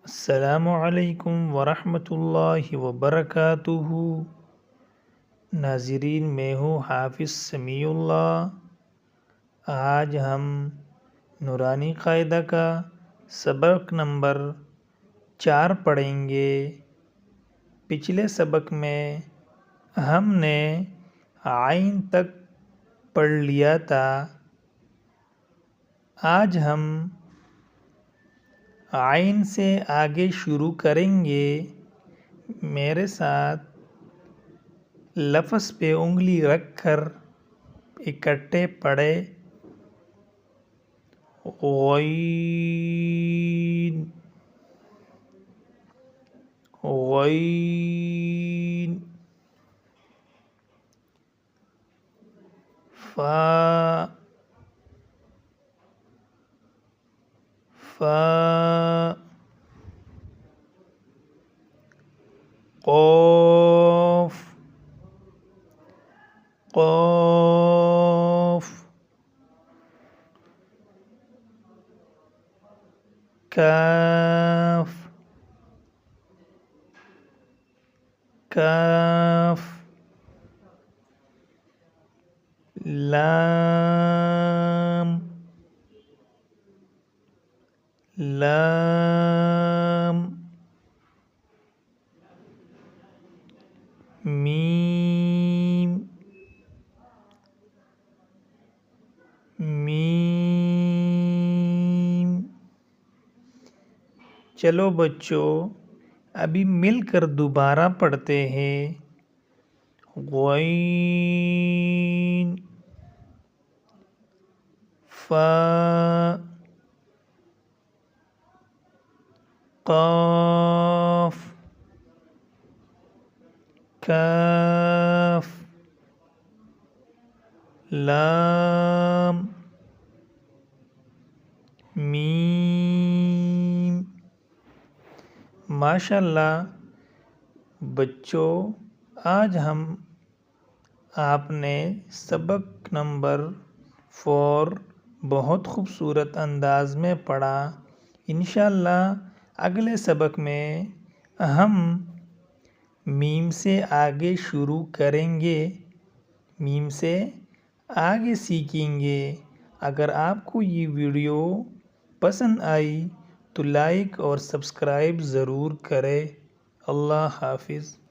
السلام علیکم ورحمۃ اللہ وبرکاتہ۔ ناظرین، میں ہوں حافظ سمیع اللہ۔ آج ہم نورانی قاعدہ کا سبق نمبر 4 پڑھیں گے۔ پچھلے سبق میں ہم نے عین تک پڑھ لیا تھا۔ آج ہم عین سے آگے شروع کریں گے۔ میرے ساتھ لفظ پہ انگلی رکھ کر اکٹھے پڑھے۔ غین، غین، فا، فا، قاف، قاف، کاف، کاف، لام، لام، میم، میم۔ چلو بچوں، ابھی مل کر دوبارہ پڑھتے ہیں۔ غین، فا، قاف، کاف، لام، میم۔ ماشاءاللہ بچوں، آج ہم آپ نے سبق نمبر 4 بہت خوبصورت انداز میں پڑھا۔ انشاءاللہ اگلے سبق میں ہم میم سے آگے شروع کریں گے، میم سے آگے سیکھیں گے۔ اگر آپ کو یہ ویڈیو پسند آئی تو لائک اور سبسکرائب ضرور کریں۔ اللہ حافظ۔